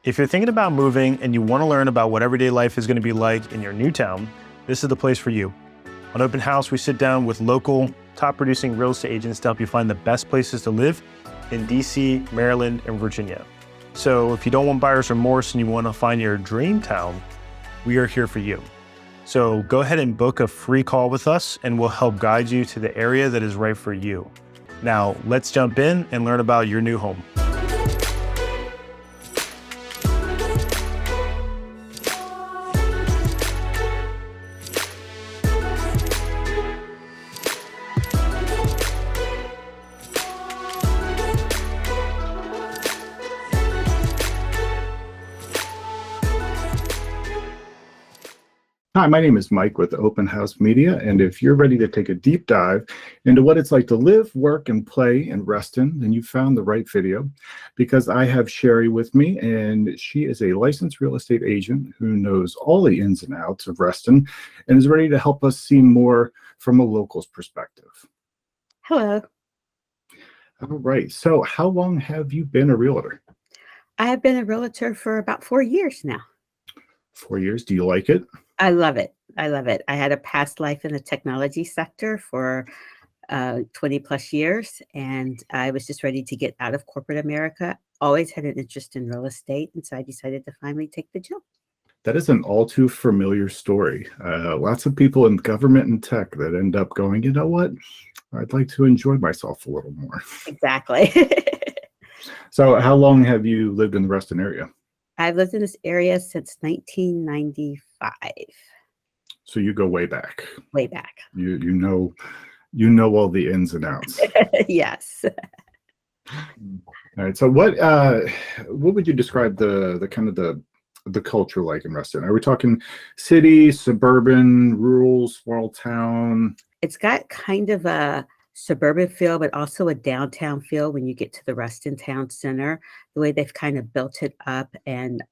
If you're thinking about moving and you want to learn about what everyday life is going to be like in your new town, this is the place for you. On Open House, we sit down with local, top producing real estate agents to help you find the best places to live in DC, Maryland, and Virginia. So if you don't want buyer's remorse and you want to find your dream town, we are here for you. So go ahead and book a free call with us and we'll help guide you to the area that is right for you. Now, let's jump in and learn about your new home. Hi, my name is Mike with Open House Media, and if you're ready to take a deep dive into what it's like to live, work, and play in Reston, then you found the right video, because I have Sherri with me, and she is a licensed real estate agent who knows all the ins and outs of Reston and is ready to help us see more from a local's perspective. Hello. All right, so how long have you been a realtor? I have been a realtor for about 4 years now. 4 years. Do you like it? I love it. I love it. I had a past life in the technology sector for 20 plus years, and I was just ready to get out of corporate America. Always had an interest in real estate, and so I decided to finally take the jump. That is an all too familiar story. Lots of people in government and tech that end up going, you know what? I'd like to enjoy myself a little more. Exactly. So how long have you lived in the Reston area? I've lived in this area since 1995. So you go way back. Way back. You know all the ins and outs. Yes. All right. So what would you describe the kind of the culture like in Reston? Are we talking city, suburban, rural, small town? It's got kind of a suburban feel, but also a downtown feel when you get to the Reston Town Center, the way they've kind of built it up and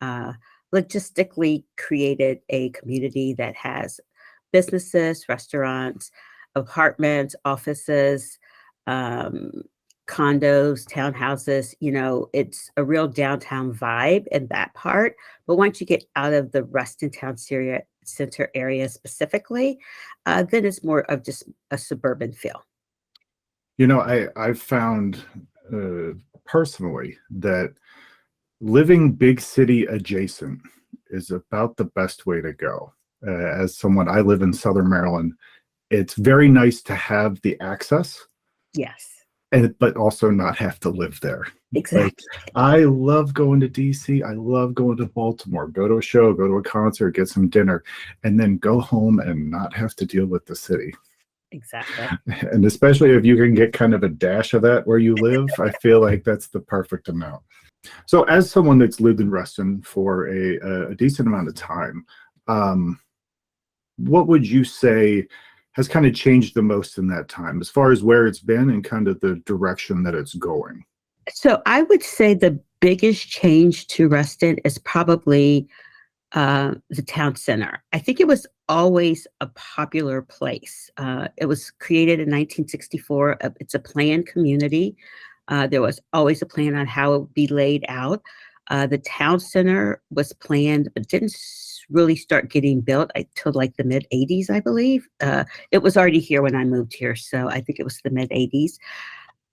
logistically created a community that has businesses, restaurants, apartments, offices, condos, townhouses. You know, it's a real downtown vibe in that part. But once you get out of the Reston Town Center area specifically, then it's more of just a suburban feel. You know, I've found personally that living big city adjacent is about the best way to go. As someone, I live in Southern Maryland. It's very nice to have the access. Yes. But also not have to live there. Exactly. Like, I love going to DC. I love going to Baltimore, go to a show, go to a concert, get some dinner, and then go home and not have to deal with the city. Exactly. And especially if you can get kind of a dash of that where you live, I feel like that's the perfect amount. So as someone that's lived in Reston for a decent amount of time, what would you say has kind of changed the most in that time as far as where it's been and kind of the direction that it's going? So I would say the biggest change to Reston is probably the town center. I think it was always a popular place. It was created in 1964. It's a planned community. There was always a plan on how it would be laid out. The town center was planned, but didn't really start getting built until like the mid 80s, I believe. It was already here when I moved here, so I think it was the mid 80s.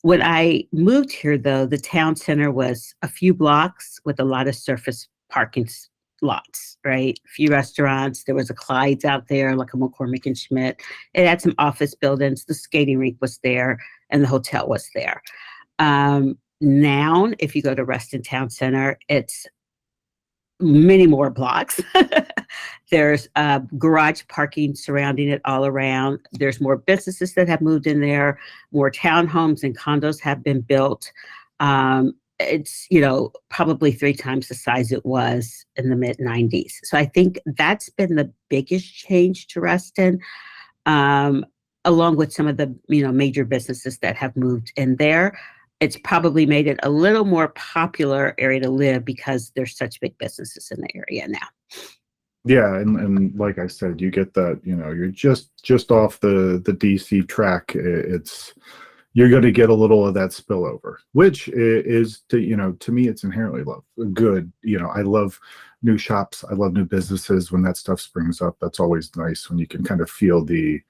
When I moved here, though, the town center was a few blocks with a lot of surface parking lots, right? A few restaurants. There was a Clyde's out there, like a McCormick and Schmidt. It had some office buildings. The skating rink was there, and the hotel was there. Now, if you go to Reston Town Center, it's many more blocks. There's garage parking surrounding it all around. There's more businesses that have moved in there. More townhomes and condos have been built. It's, you know, probably 3 times the size it was in the mid 90s. So I think that's been the biggest change to Reston, along with some of the, you know, major businesses that have moved in there. It's probably made it a little more popular area to live because there's such big businesses in the area now. Yeah, and like I said, you get that, you know, you're just off the DC track. It's you're going to get a little of that spillover, which is to me, it's inherently good. I love new shops. I love new businesses. When that stuff springs up, that's always nice when you can kind of feel the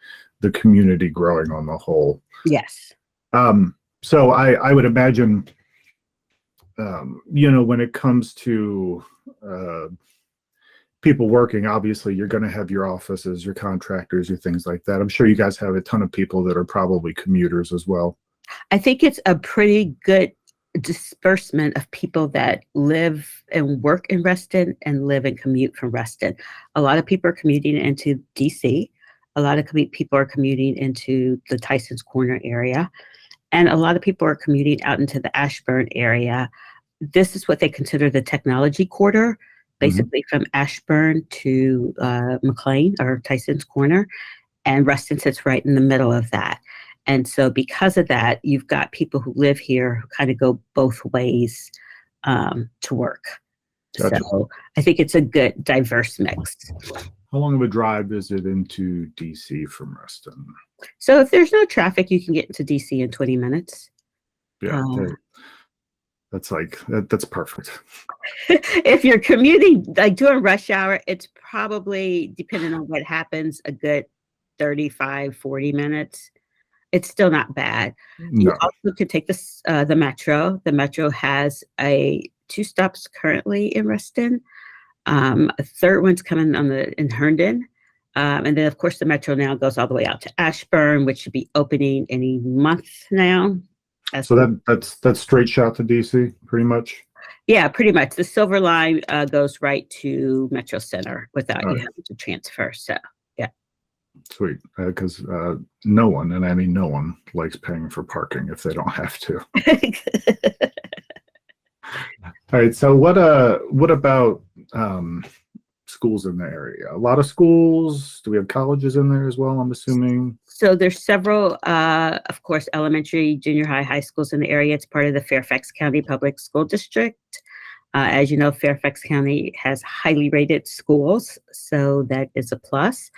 community growing on the whole. Yes. So I would imagine, when it comes to people working, obviously you're going to have your offices, your contractors, your things like that. I'm sure you guys have a ton of people that are probably commuters as well. I think it's a pretty good disbursement of people that live and work in Reston and live and commute from Reston. A lot of people are commuting into DC. A lot of people are commuting into the Tyson's Corner area. And a lot of people are commuting out into the Ashburn area. This is what they consider the technology quarter, basically from Ashburn to McLean or Tyson's Corner. And Reston sits right in the middle of that. And so because of that, you've got people who live here who kind of go both ways to work. Gotcha. So I think it's a good diverse mix. How long of a drive is it into DC from Reston? So if there's no traffic, you can get into DC in 20 minutes. Yeah, that's perfect. If you're commuting like during rush hour, it's probably, depending on what happens, a good 35, 40 minutes. It's still not bad. No. You also could take the metro. The metro has 2 stops currently in Reston. A third one's coming in Herndon. And then, of course, the metro now goes all the way out to Ashburn, which should be opening any month now. So that's straight shot to DC, pretty much? Yeah, pretty much. The Silver Line goes right to Metro Center without you having to transfer. So, yeah. Sweet. Because no one, and I mean no one, likes paying for parking if they don't have to. All right. So what about schools in the area? A lot of schools. Do we have colleges in there as well, I'm assuming? So there's several, of course, elementary, junior high, high schools in the area. It's part of the Fairfax County Public School District. As you know, Fairfax County has highly rated schools, so that is a plus.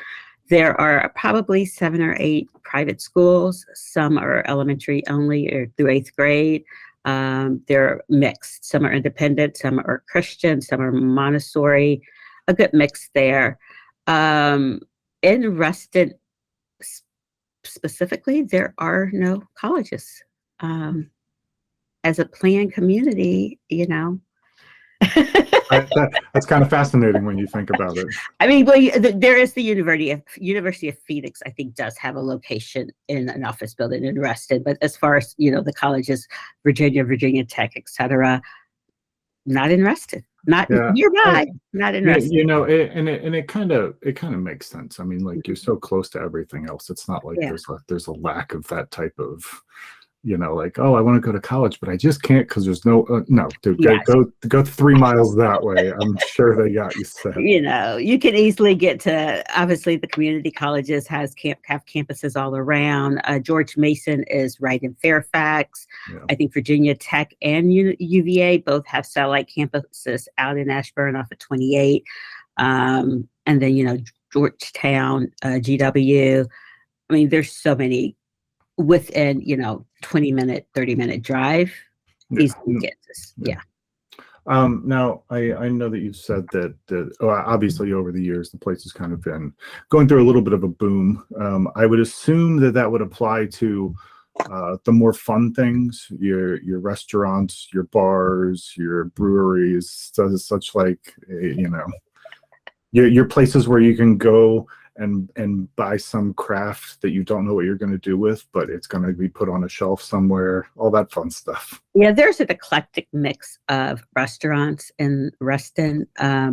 There are probably 7 or 8 private schools. Some are elementary only or through 8th grade. They're mixed. Some are independent, some are Christian, some are Montessori. A good mix there. In Reston specifically, there are no colleges. As a planned community, That's kind of fascinating when you think about it. I mean, well, there is the University of Phoenix, I think, does have a location in an office building in Reston. But as far as, the colleges, Virginia Tech, et cetera, not in Reston. Not nearby, not in Reston. It kind of makes sense. I mean, like, you're so close to everything else. It's not like there's a lack of that type of, like, oh, I want to go to college, but I just can't because there's no dude, go 3 miles that way. I'm sure they got you set. You can easily get to, obviously the community colleges have campuses all around. George Mason is right in Fairfax. Yeah. I think Virginia Tech and UVA both have satellite campuses out in Ashburn off of 28. And then, Georgetown, GW. I mean, there's so many within, 20-minute, 30-minute drive. Easily get this. Yeah. Now, I know that you've said that obviously over the years, the place has kind of been going through a little bit of a boom. I would assume that would apply to the more fun things, your restaurants, your bars, your breweries, such like, your places where you can go and buy some craft that you don't know what you're going to do with, but it's going to be put on a shelf somewhere, all that fun stuff. Yeah, there's an eclectic mix of restaurants in Reston.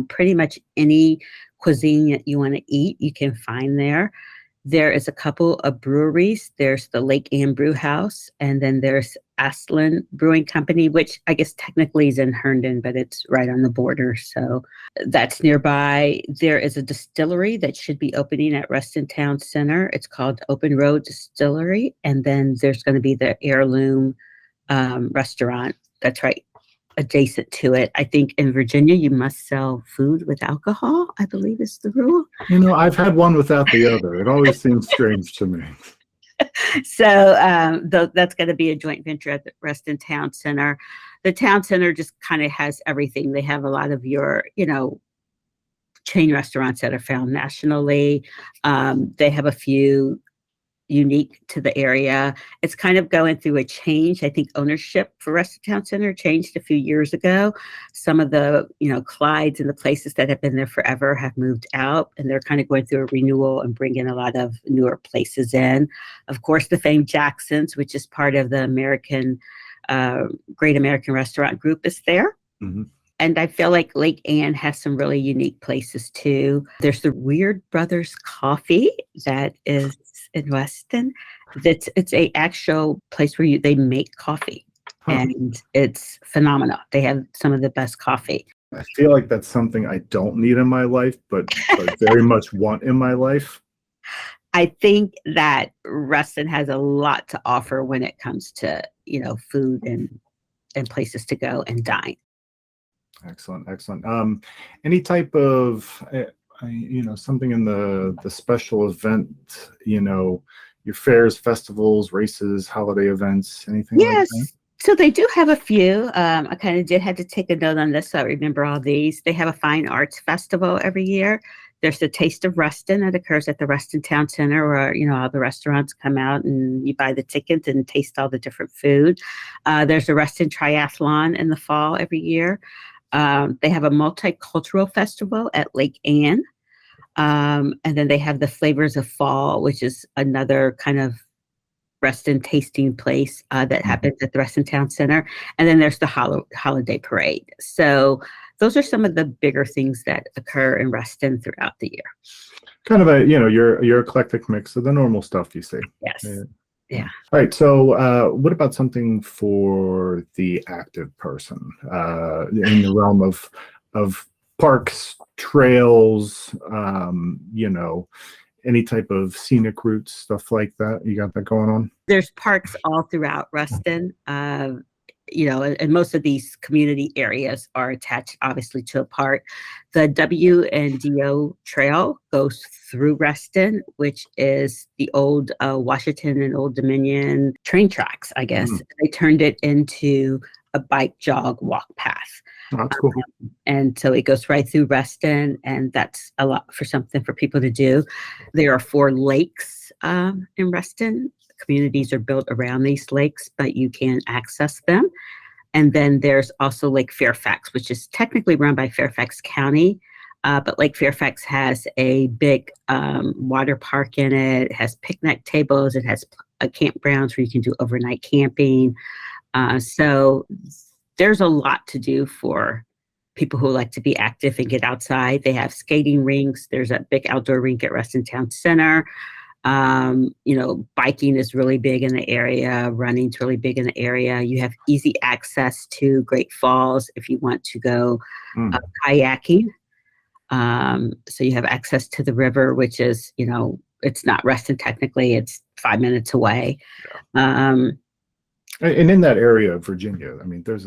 Pretty much any cuisine that you want to eat, you can find there. There is a couple of breweries. There's the Lake Ann Brew House, and then there's Aslan Brewing Company, which I guess technically is in Herndon, but it's right on the border. So that's nearby. There is a distillery that should be opening at Reston Town Center. It's called Open Road Distillery. And then there's going to be the Heirloom restaurant that's right adjacent to it. I think in Virginia, you must sell food with alcohol, I believe is the rule. I've had one without the other. It always seems strange to me. So that's going to be a joint venture at the Reston Town Center. The Town Center just kind of has everything. They have a lot of your, chain restaurants that are found nationally. They have a few unique to the area. It's kind of going through a change. I think ownership for Reston Town Center changed a few years ago. Some of the, Clydes and the places that have been there forever have moved out, and they're kind of going through a renewal and bringing a lot of newer places in. Of course, the famed Jackson's, which is part of the Great American Restaurant Group, is there. Mm-hmm. And I feel like Lake Anne has some really unique places too. There's the Weird Brothers Coffee that is in Weston. It's a actual place where they make coffee, and it's phenomenal. They have some of the best coffee. I feel like that's something I don't need in my life, but very much want in my life. I think that Reston has a lot to offer when it comes to, food and places to go and dine. Excellent. Any type of, something in the special event, your fairs, festivals, races, holiday events, anything like that? So they do have a few. I kind of did have to take a note on this so I remember all these. They have a fine arts festival every year. There's the Taste of Reston that occurs at the Reston Town Center, where all the restaurants come out and you buy the ticket and taste all the different food. There's the Reston Triathlon in the fall every year. They have a multicultural festival at Lake Anne. And then they have the Flavors of Fall, which is another kind of Reston tasting place that happens at the Reston Town Center. And then there's the holiday parade. So those are some of the bigger things that occur in Reston throughout the year. Kind of a, your eclectic mix of the normal stuff you see. Yes. Yeah. All right. So what about something for the active person in the realm of parks, trails, any type of scenic routes, stuff like that? You got that going on? There's parks all throughout Reston. And most of these community areas are attached, obviously, to a park. The W&DO Trail goes through Reston, which is the old Washington and Old Dominion train tracks, I guess. They turned it into a bike, jog, walk path. Oh, that's cool. And so it goes right through Reston, and that's a lot for something for people to do. There are 4 lakes in Reston. Communities are built around these lakes, but you can access them. And then there's also Lake Fairfax, which is technically run by Fairfax County, but Lake Fairfax has a big water park in it. It has picnic tables. It has campgrounds where you can do overnight camping. So there's a lot to do for people who like to be active and get outside. They have skating rinks. There's a big outdoor rink at Reston Town Center. Biking is really big in the area. Running's really big in the area. You have easy access to Great Falls if you want to go kayaking. So you have access to the river, which is, it's not Reston technically. It's 5 minutes away. And in that area of Virginia, I mean, there's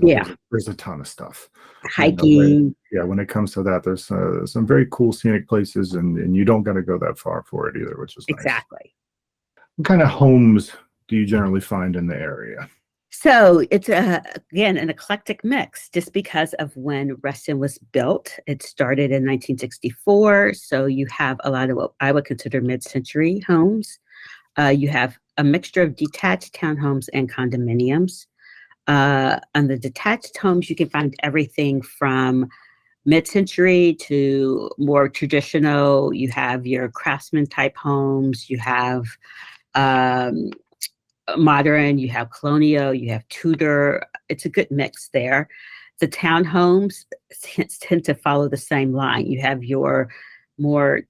a ton of stuff. Hiking. When it comes to that, there's some very cool scenic places, and you don't got to go that far for it either, which is nice. Exactly. What kind of homes do you generally find in the area? So it's, again, an eclectic mix just because of when Reston was built. It started in 1964. So you have a lot of what I would consider mid-century homes. You have a mixture of detached townhomes and condominiums. On the detached homes, you can find everything from mid-century to more traditional. You have your craftsman type homes. You have modern. You have colonial. You have Tudor. It's a good mix there. The townhomes tend to follow the same line. You have your more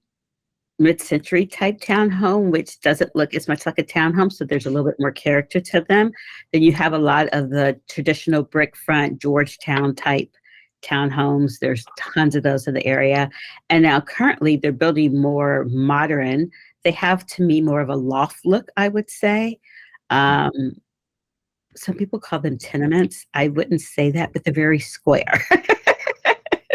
mid-century type townhome, which doesn't look as much like a townhome, so there's a little bit more character to them. Then you have a lot of the traditional brick front Georgetown type townhomes. There's tons of those in the area. And now currently they're building more modern. They have, to me, more of a loft look, I would say. Some people call them tenements. I wouldn't say that, but they're very square.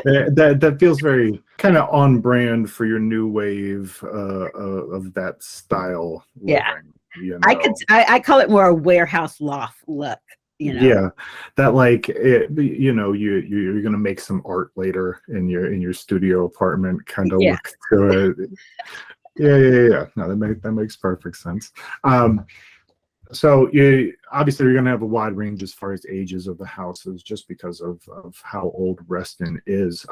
That feels very kind of on brand for your new wave of that style. Yeah. you I know. could, I call it more a warehouse loft look, you know. Yeah, that like you know, you're gonna make some art later in your studio apartment kind of Yeah. look to it. Yeah. No, that makes perfect sense. So you obviously you're gonna have a wide range as far as ages of the houses, just because of how old Reston is.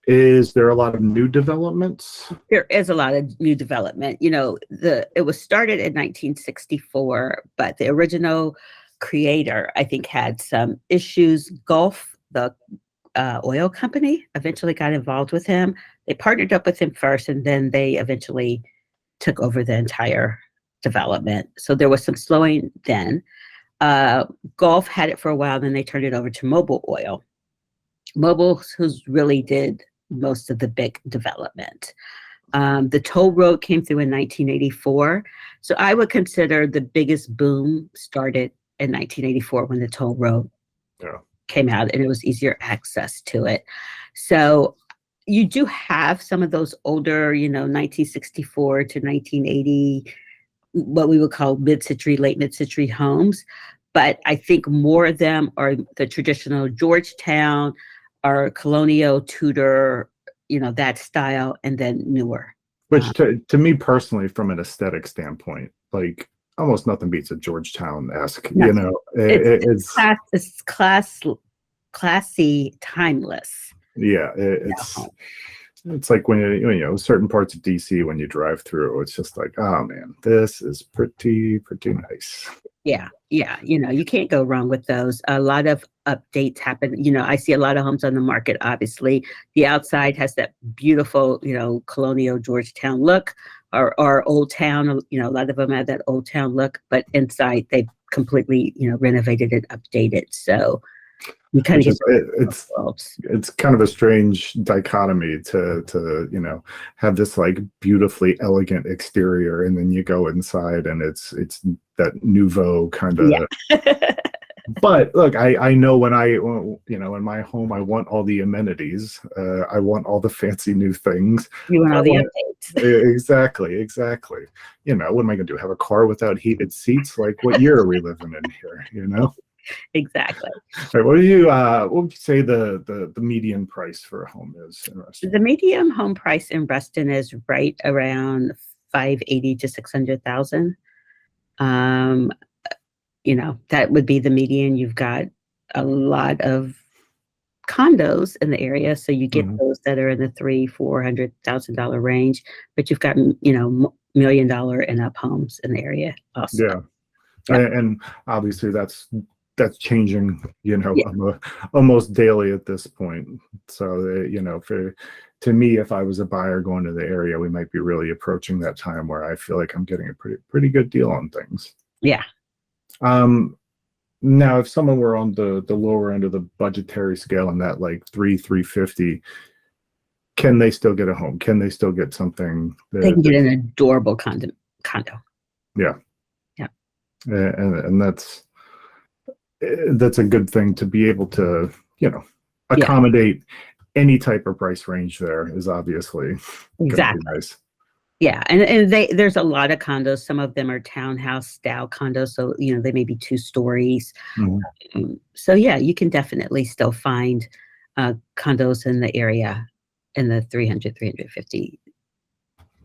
Is there a lot of new developments? There is a lot of new development. You know, it was started in 1964, but the original creator, I think, had some issues. Gulf, the oil company, eventually got involved with him. They partnered up with him first, and then they eventually took over the entire development. So there was some slowing then. Gulf had it for a while, then they turned it over to Mobil Oil. Mobil, who's really did most of the big development. The toll road came through in 1984. So I would consider the biggest boom started in 1984 when the toll road came out and it was easier access to it. So you do have some of those older, 1964 to 1980, what we would call mid-century, late mid-century homes. But I think more of them are the traditional Georgetown or colonial Tudor, that style, and then newer. Which to me personally, from an aesthetic standpoint, like almost nothing beats a Georgetown-esque, it's classy, timeless. Yeah, it's like when certain parts of DC, when you drive through, it's just like, oh man, this is pretty nice. Yeah. You can't go wrong with those. A lot of updates happen. I see a lot of homes on the market. Obviously, the outside has that beautiful, colonial Georgetown look, or old town. A lot of them have that old town look, but inside they completely, renovated and updated. So you kind of it's kind of a strange dichotomy to have this like beautifully elegant exterior, and then you go inside and it's that nouveau kind of. Yeah. But look, I know when in my home, I want all the amenities. I want all the fancy new things. You want all the updates. Exactly. What am I going to do? Have a car without heated seats? Like, what year are we living in here? Exactly. Right, what would you say the median price for a home is in Reston? The median home price in Reston is right around $580,000 to $600,000. That would be the median. You've got a lot of condos in the area, so you get those that are in the $300,000-$400,000 range, but you've got $1 million and up homes in the area also. Yeah. And obviously that's changing, almost daily at this point. So, to me, if I was a buyer going to the area, we might be really approaching that time where I feel like I'm getting a pretty good deal on things. Yeah. Now, if someone were on the lower end of the budgetary scale and that like $350, can they still get a home? Can they still get something? They can get an adorable condo. Yeah. Yeah. And that's a good thing to be able to, accommodate any type of price range. There is obviously exactly nice. Yeah, and there's a lot of condos. Some of them are townhouse style condos, so they may be 2 stories. So yeah, you can definitely still find condos in the area in the $350,000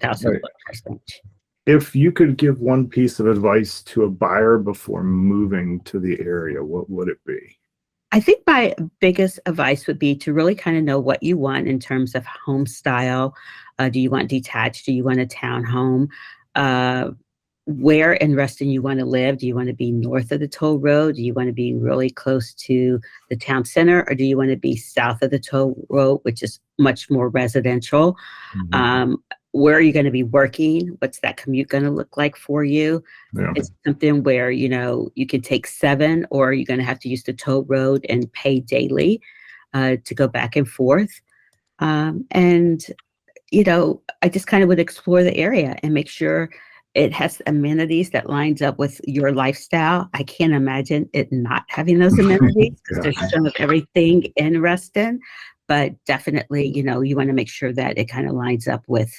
price range. If you could give one piece of advice to a buyer before moving to the area, what would it be? I think my biggest advice would be to really kind of know what you want in terms of home style. Do you want detached? Do you want a townhome? Where in Reston you want to live? Do you want to be north of the toll road? Do you want to be really close to the town center? Or do you want to be south of the toll road, which is much more residential? Where are you going to be working? What's that commute going to look like for you? Yeah. It's something where, you can take 7, or you're going to have to use the toll road and pay daily to go back and forth. I just kind of would explore the area and make sure it has amenities that lines up with your lifestyle. I can't imagine it not having those amenities because there's some of everything in Reston, but definitely, you want to make sure that it kind of lines up with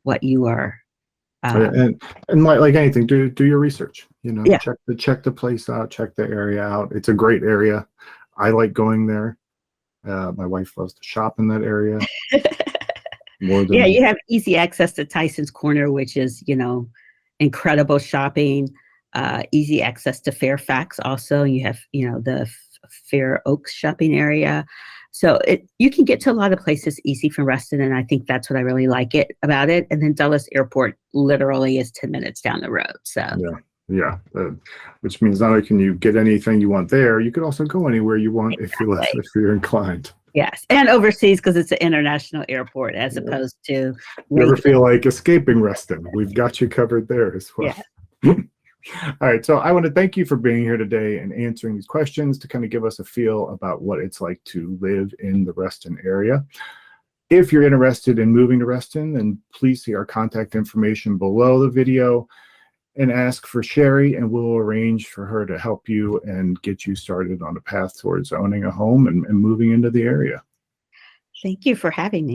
what you are And like anything, do your research. You know, Yeah. check the place out, check the area out. It's a great area. I like going there. My wife loves to shop in that area more than. Yeah, you have easy access to Tyson's Corner, which is, incredible shopping. Easy access to Fairfax also. You have, the Fair Oaks shopping area. So you can get to a lot of places easy from Reston, and I think that's what I really like about it. And then Dulles Airport literally is 10 minutes down the road. So yeah, which means not only can you get anything you want there, you could also go anywhere you want if you're inclined. Yes, and overseas because it's an international airport as opposed to never feel like escaping Reston. We've got you covered there as well. Yeah. All right, so I want to thank you for being here today and answering these questions to kind of give us a feel about what it's like to live in the Reston area. If you're interested in moving to Reston, then please see our contact information below the video and ask for Sherri, and we'll arrange for her to help you and get you started on a path towards owning a home and moving into the area. Thank you for having me.